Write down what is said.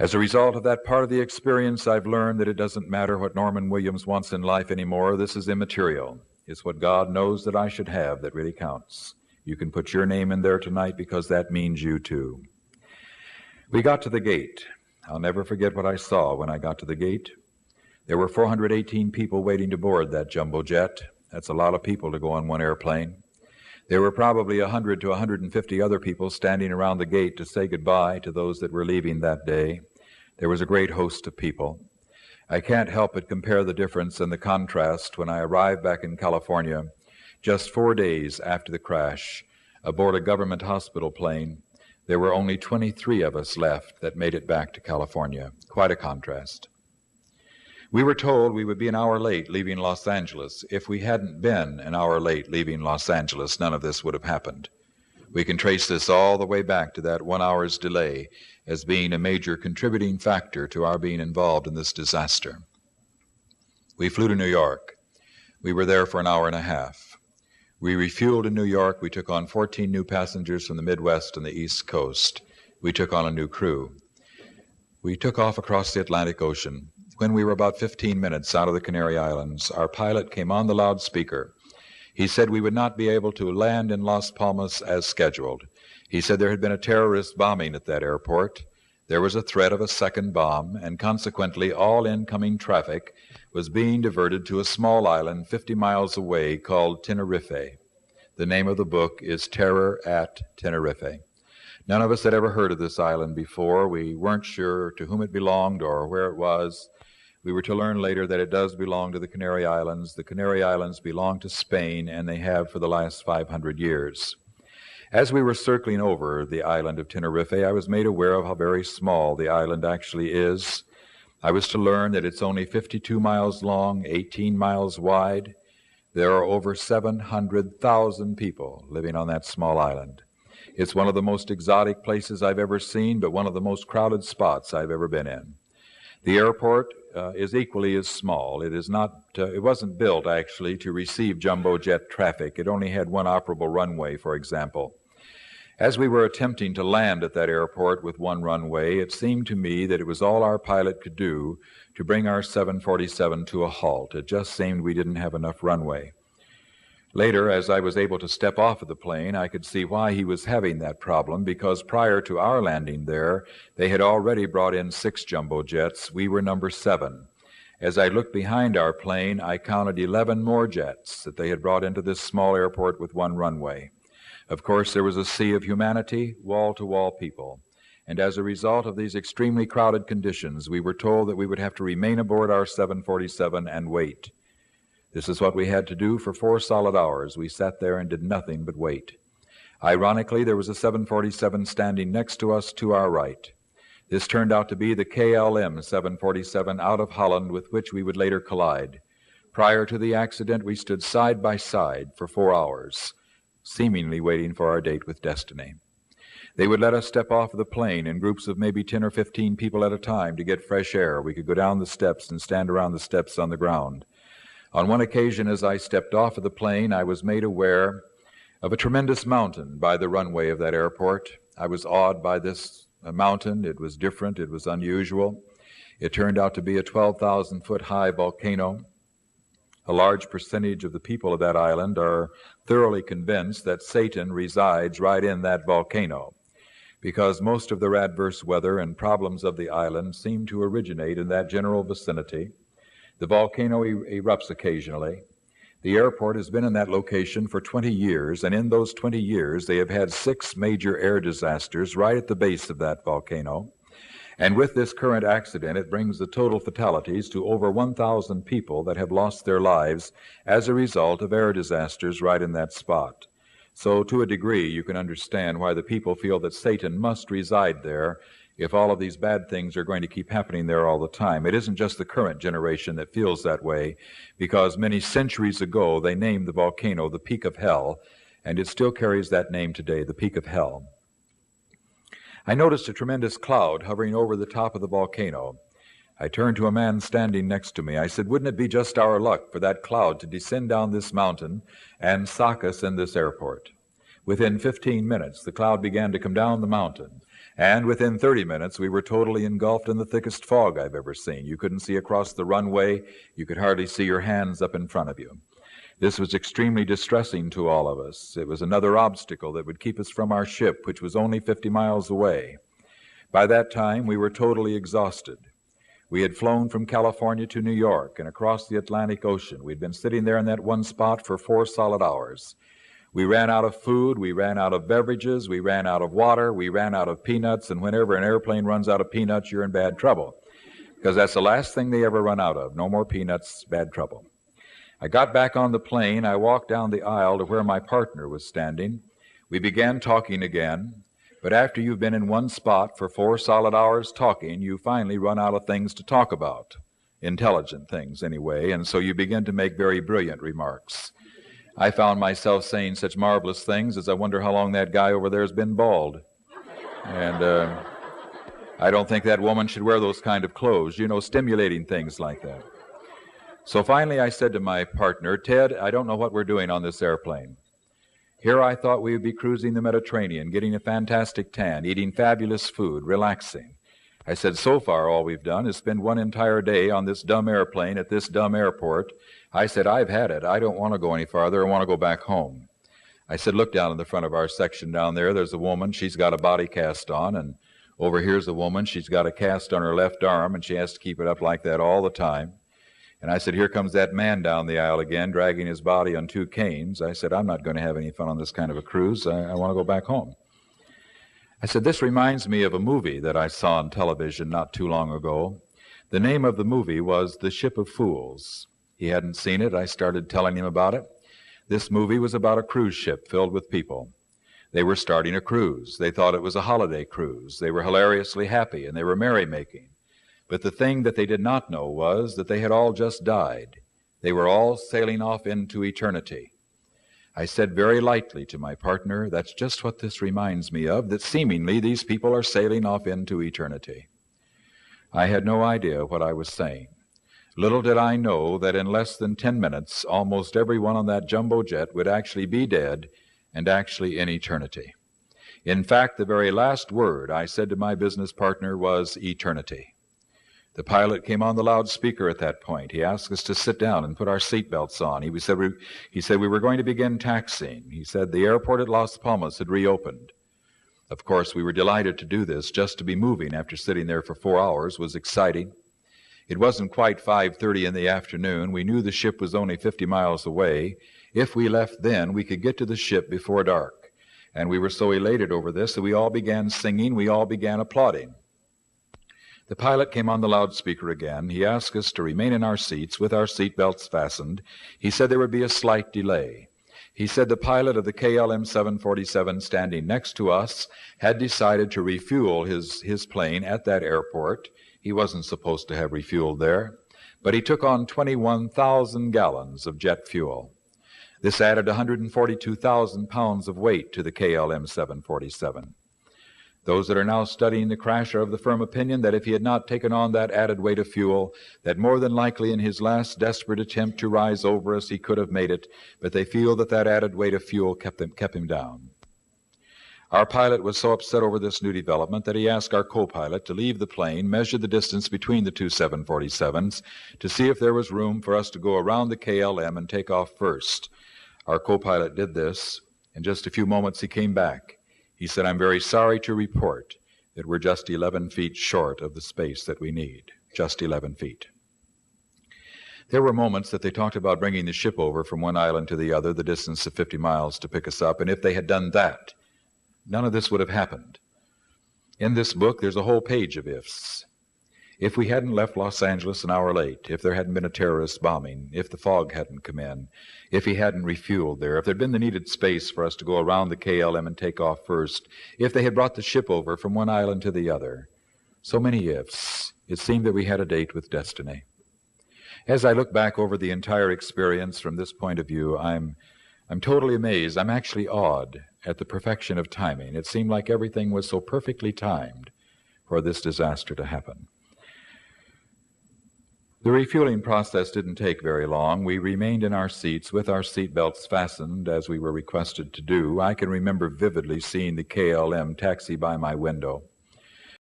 As a result of that part of the experience, I've learned that it doesn't matter what Norman Williams wants in life anymore. This is immaterial. It's what God knows that I should have that really counts. You can put your name in there tonight because that means you too. We got to the gate. I'll never forget what I saw when I got to the gate. There were 418 people waiting to board that jumbo jet. That's a lot of people to go on one airplane. There were probably 100 to 150 other people standing around the gate to say goodbye to those that were leaving that day. There was a great host of people. I can't help but compare the difference and the contrast when I arrived back in California just 4 days after the crash aboard a government hospital plane. There were only 23 of us left that made it back to California. Quite a contrast. We were told we would be an hour late leaving Los Angeles. If we hadn't been an hour late leaving Los Angeles, none of this would have happened. We can trace this all the way back to that 1 hour's delay as being a major contributing factor to our being involved in this disaster. We flew to New York. We were there for an hour and a half. We refueled in New York. We took on 14 new passengers from the Midwest and the East Coast. We took on a new crew. We took off across the Atlantic Ocean. When we were about 15 minutes out of the Canary Islands, our pilot came on the loudspeaker. He said we would not be able to land in Las Palmas as scheduled. He said there had been a terrorist bombing at that airport. There was a threat of a second bomb, and consequently all incoming traffic was being diverted to a small island 50 miles away called Tenerife. The name of the book is Terror at Tenerife. None of us had ever heard of this island before. We weren't sure to whom it belonged or where it was. We were to learn later that it does belong to the Canary Islands. The Canary Islands belong to Spain, and they have for the last 500 years. As we were circling over the island of Tenerife, I was made aware of how very small the island actually is. I was to learn that it's only 52 miles long, 18 miles wide. There are over 700,000 people living on that small island. It's one of the most exotic places I've ever seen, but one of the most crowded spots I've ever been in. The airport is equally as small. It wasn't built actually to receive jumbo jet traffic. It only had one operable runway, for example. As we were attempting to land at that airport with one runway, it seemed to me that it was all our pilot could do to bring our 747 to a halt. It just seemed we didn't have enough runway. Later, as I was able to step off of the plane, I could see why he was having that problem, because prior to our landing there, they had already brought in 6 jumbo jets. We were number 7. As I looked behind our plane, I counted 11 more jets that they had brought into this small airport with one runway. Of course, there was a sea of humanity, wall-to-wall people. And as a result of these extremely crowded conditions, we were told that we would have to remain aboard our 747 and wait. This is what we had to do for 4 solid hours. We sat there and did nothing but wait. Ironically, there was a 747 standing next to us to our right. This turned out to be the KLM 747 out of Holland with which we would later collide. Prior to the accident, we stood side by side for 4 hours, seemingly waiting for our date with destiny. They would let us step off of the plane in groups of maybe 10 or 15 people at a time to get fresh air. We could go down the steps and stand around the steps on the ground. On one occasion, as I stepped off of the plane, I was made aware of a tremendous mountain by the runway of that airport. I was awed by this mountain. It was different. It was unusual. It turned out to be a 12,000-foot high volcano. A large percentage of the people of that island are thoroughly convinced that Satan resides right in that volcano, because most of their adverse weather and problems of the island seem to originate in that general vicinity. The volcano erupts occasionally. The airport has been in that location for 20 years, and in those 20 years, they have had 6 major air disasters right at the base of that volcano. And with this current accident, it brings the total fatalities to over 1,000 people that have lost their lives as a result of air disasters right in that spot. So to a degree, you can understand why the people feel that Satan must reside there if all of these bad things are going to keep happening there all the time. It isn't just the current generation that feels that way, because many centuries ago they named the volcano the Peak of Hell, and it still carries that name today, the Peak of Hell. I noticed a tremendous cloud hovering over the top of the volcano. I turned to a man standing next to me. I said, wouldn't it be just our luck for that cloud to descend down this mountain and sock us in this airport? Within 15 minutes, the cloud began to come down the mountain, And within 30 minutes, we were totally engulfed in the thickest fog I've ever seen. You couldn't see across the runway. You could hardly see your hands up in front of you. This was extremely distressing to all of us. It was another obstacle that would keep us from our ship, which was only 50 miles away. By that time, we were totally exhausted. We had flown from California to New York and across the Atlantic Ocean. We'd been sitting there in that one spot for 4 solid hours. We ran out of food, we ran out of beverages, we ran out of water, we ran out of peanuts, and whenever an airplane runs out of peanuts, you're in bad trouble, because that's the last thing they ever run out of. No more peanuts, bad trouble. I got back on the plane. I walked down the aisle to where my partner was standing. We began talking again, but after you've been in one spot for 4 solid hours talking, you finally run out of things to talk about, intelligent things anyway, and so you begin to make very brilliant remarks. I found myself saying such marvelous things as, I wonder how long that guy over there has been bald. And I don't think that woman should wear those kind of clothes, stimulating things like that. So finally I said to my partner, Ted, I don't know what we're doing on this airplane. Here I thought we would be cruising the Mediterranean, getting a fantastic tan, eating fabulous food, relaxing. I said, so far all we've done is spend one entire day on this dumb airplane at this dumb airport. I said, I've had it. I don't want to go any farther. I want to go back home. I said, look down in the front of our section down there. There's a woman. She's got a body cast on. And over here's a woman. She's got a cast on her left arm, and she has to keep it up like that all the time. And I said, here comes that man down the aisle again, dragging his body on 2 canes. I said, I'm not going to have any fun on this kind of a cruise. I want to go back home. I said, this reminds me of a movie that I saw on television not too long ago. The name of the movie was The Ship of Fools. He hadn't seen it. I started telling him about it. This movie was about a cruise ship filled with people. They were starting a cruise. They thought it was a holiday cruise. They were hilariously happy, and they were merrymaking. But the thing that they did not know was that they had all just died. They were all sailing off into eternity. I said very lightly to my partner, that's just what this reminds me of, that seemingly these people are sailing off into eternity. I had no idea what I was saying. Little did I know that in less than 10 minutes, almost everyone on that jumbo jet would actually be dead and actually in eternity. In fact, the very last word I said to my business partner was eternity. The pilot came on the loudspeaker at that point. He asked us to sit down and put our seatbelts on. He said we were going to begin taxiing. He said the airport at Las Palmas had reopened. Of course, we were delighted to do this. Just to be moving after sitting there for 4 hours was exciting. It wasn't quite 5:30 in the afternoon. We knew the ship was only 50 miles away. If we left then, we could get to the ship before dark. And we were so elated over this that we all began singing. We all began applauding. The pilot came on the loudspeaker again. He asked us to remain in our seats with our seatbelts fastened. He said there would be a slight delay. He said the pilot of the KLM 747 standing next to us had decided to refuel his plane at that airport. He wasn't supposed to have refueled there, but he took on 21,000 gallons of jet fuel. This added 142,000 pounds of weight to the KLM 747. Those that are now studying the crash are of the firm opinion that if he had not taken on that added weight of fuel, that more than likely in his last desperate attempt to rise over us, he could have made it, but they feel that that added weight of fuel kept him down. Our pilot was so upset over this new development that he asked our co-pilot to leave the plane, measure the distance between the two 747s, to see if there was room for us to go around the KLM and take off first. Our co-pilot did this. In just a few moments he came back. He said, I'm very sorry to report that we're just 11 feet short of the space that we need. Just 11 feet. There were moments that they talked about bringing the ship over from one island to the other, the distance of 50 miles to pick us up, and if they had done that, none of this would have happened. In this book, there's a whole page of ifs. If we hadn't left Los Angeles an hour late, if there hadn't been a terrorist bombing, if the fog hadn't come in, if he hadn't refueled there, if there'd been the needed space for us to go around the KLM and take off first, if they had brought the ship over from one island to the other. So many ifs. It seemed that we had a date with destiny. As I look back over the entire experience from this point of view, I'm totally amazed. I'm actually awed at the perfection of timing. It seemed like everything was so perfectly timed for this disaster to happen. The refueling process didn't take very long. We remained in our seats with our seatbelts fastened as we were requested to do. I can remember vividly seeing the KLM taxi by my window.